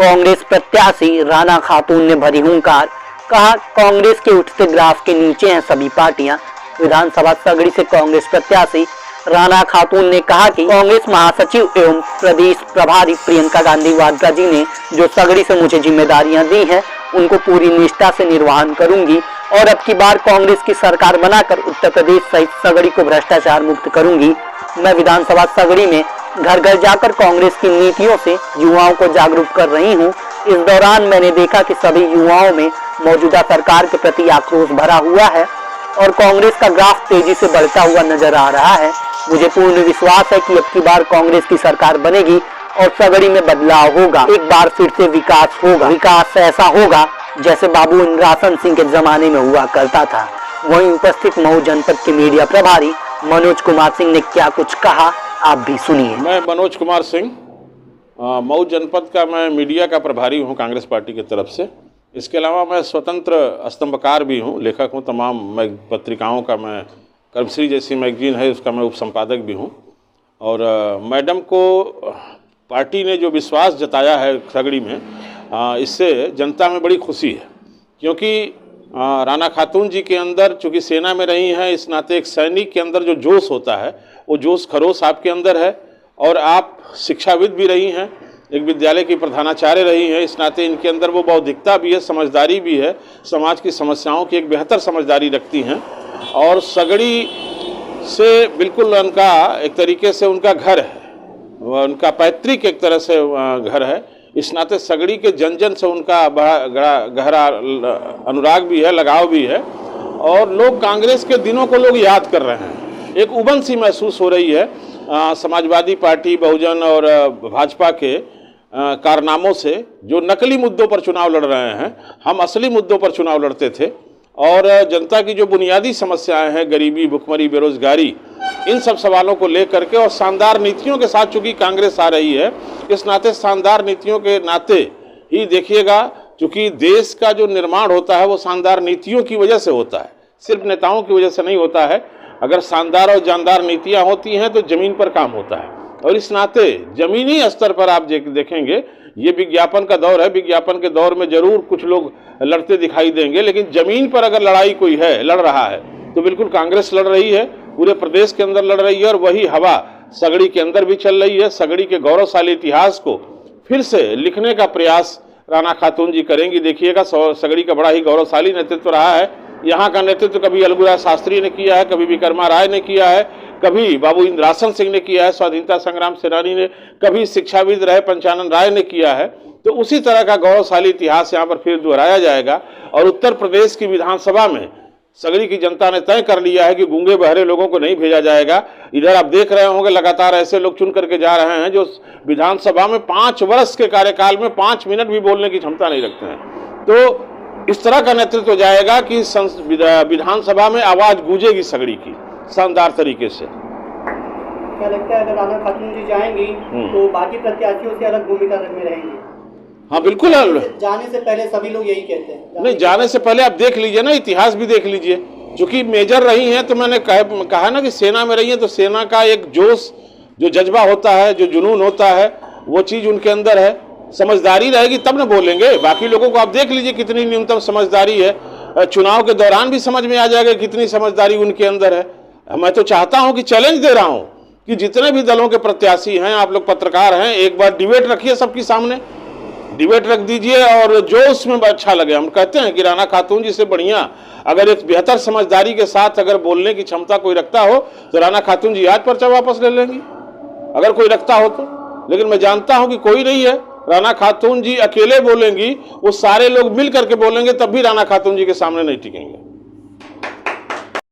कांग्रेस प्रत्याशी राणा खातून ने भरी हुंकार, कहा कांग्रेस के उठते ग्राफ के नीचे हैं सभी पार्टियां। विधानसभा सगड़ी से कांग्रेस प्रत्याशी राणा खातून ने कहा कि कांग्रेस महासचिव एवं प्रदेश प्रभारी प्रियंका गांधी वाड्रा जी ने जो सगड़ी से मुझे जिम्मेदारियां दी हैं उनको पूरी निष्ठा से निर्वहन करूंगी और अब की बार कांग्रेस की सरकार बनाकर उत्तर प्रदेश सहित सगड़ी को भ्रष्टाचार मुक्त करूंगी। मैं विधानसभा सगड़ी में घर घर जाकर कांग्रेस की नीतियों से युवाओं को जागरूक कर रही हूं। इस दौरान मैंने देखा कि सभी युवाओं में मौजूदा सरकार के प्रति आक्रोश भरा हुआ है और कांग्रेस का ग्राफ तेजी से बढ़ता हुआ नजर आ रहा है। मुझे पूर्ण विश्वास है कि अब की बार कांग्रेस की सरकार बनेगी और सगड़ी में बदलाव होगा। एक बार फिर से विकास होगा। विकास ऐसा होगा जैसे बाबू इंद्रासन सिंह के जमाने में हुआ करता था। वहीं उपस्थित मऊ जनपद के मीडिया प्रभारी मनोज कुमार सिंह ने क्या कुछ कहा, आप भी सुनिए। मैं मनोज कुमार सिंह, मऊ जनपद का मैं मीडिया का प्रभारी हूं कांग्रेस पार्टी की तरफ से। इसके अलावा मैं स्वतंत्र स्तंभकार भी हूं, लेखक हूं। तमाम पत्रिकाओं का मैं कर्मश्री जैसी मैगजीन है उसका मैं उपसंपादक भी हूं। और मैडम को पार्टी ने जो विश्वास जताया है सगड़ी में, इससे जनता में बड़ी खुशी है, क्योंकि राणा खातून जी के अंदर चूँकि सेना में रही हैं, इस नाते एक सैनिक के अंदर जो जोश होता है वो जोश खरोश आपके अंदर है। और आप शिक्षाविद भी रही हैं, एक विद्यालय की प्रधानाचार्य रही हैं, इस नाते इनके अंदर वो बौद्धिकता भी है, समझदारी भी है, समाज की समस्याओं की एक बेहतर समझदारी रखती हैं। और सगड़ी से बिल्कुल उनका एक तरीके से उनका घर है, उनका पैतृक एक तरह से घर है। इस नाते सगड़ी के जन जन से उनका बड़ा गहरा अनुराग भी है, लगाव भी है। और लोग कांग्रेस के दिनों को लोग याद कर रहे हैं। एक उबन सी महसूस हो रही है समाजवादी पार्टी, बहुजन और भाजपा के कारनामों से, जो नकली मुद्दों पर चुनाव लड़ रहे हैं। हम असली मुद्दों पर चुनाव लड़ते थे और जनता की जो बुनियादी समस्याएं हैं, गरीबी, भुखमरी, बेरोजगारी, इन सब सवालों को लेकर के और शानदार नीतियों के साथ चूंकि कांग्रेस आ रही है, इस नाते शानदार नीतियों के नाते ही देखिएगा, चूंकि देश का जो निर्माण होता है वो शानदार नीतियों की वजह से होता है, सिर्फ नेताओं की वजह से नहीं होता है। अगर शानदार और जानदार नीतियां होती हैं तो जमीन पर काम होता है। और इस नाते जमीनी स्तर पर आप देखेंगे, ये विज्ञापन का दौर है, विज्ञापन के दौर में जरूर कुछ लोग लड़ते दिखाई देंगे, लेकिन जमीन पर अगर लड़ाई कोई है, लड़ रहा है, तो बिल्कुल कांग्रेस लड़ रही है, पूरे प्रदेश के अंदर लड़ रही है। और वही हवा सगड़ी के अंदर भी चल रही है। सगड़ी के गौरवशाली इतिहास को फिर से लिखने का प्रयास राणा खातून जी करेंगी। देखिएगा, सगड़ी का बड़ा ही गौरवशाली नेतृत्व रहा है। यहाँ का नेतृत्व कभी अलगुराज शास्त्री ने किया है, कभी विक्रमा राय ने किया है, कभी बाबू इंद्रासन सिंह ने किया है, स्वाधीनता संग्राम सेनानी ने, कभी शिक्षाविद रहे पंचानन राय ने किया है। तो उसी तरह का गौरवशाली इतिहास यहाँ पर फिर दोहराया जाएगा। और उत्तर प्रदेश की विधानसभा में सगड़ी की जनता ने तय कर लिया है कि गूंगे बहरे लोगों को नहीं भेजा जाएगा। इधर आप देख रहे होंगे लगातार ऐसे लोग चुन करके जा रहे हैं जो विधानसभा में 5 वर्ष के कार्यकाल में 5 मिनट भी बोलने की क्षमता नहीं रखते हैं। तो इस तरह का नेतृत्व जाएगा कि विधानसभा में आवाज गूंजेगी सगड़ी की शानदार तरीके से। क्या लगता है अगर राणा खातून जी जाएंगी तो बाकी प्रत्याशियों से अलग भूमिका में रहेंगी? हाँ बिल्कुल। जाने से पहले सभी लोग यही कहते हैं। नहीं, जाने से पहले आप देख लीजिए ना, इतिहास भी देख लीजिए। चूंकि मेजर रही हैं तो मैंने कहा ना कि सेना में रही है, तो सेना का एक जोश, जो जज्बा होता है, जो जुनून होता है, वो चीज उनके अंदर है। समझदारी रहेगी तब न बोलेंगे। बाकी लोगों को आप देख लीजिए कितनी न्यूनतम समझदारी है। चुनाव के दौरान भी समझ में आ जाएगा कितनी समझदारी उनके अंदर है। मैं तो चाहता हूं कि चैलेंज दे रहा हूं कि जितने भी दलों के प्रत्याशी हैं, आप लोग पत्रकार हैं, एक बार डिबेट रखिए, सबके सामने डिबेट रख दीजिए और जो उसमें अच्छा लगे। हम कहते हैं कि राणा खातून जी से बढ़िया अगर एक बेहतर समझदारी के साथ अगर बोलने की क्षमता कोई रखता हो तो राणा खातून जी आज पर्चा वापस ले लेंगी, अगर कोई रखता हो तो। लेकिन मैं जानता हूं कि कोई नहीं है। राणा खातून जी अकेले बोलेंगी, वो सारे लोग मिल करके बोलेंगे, तब भी राणा खातून जी के सामने नहीं टिकेंगे।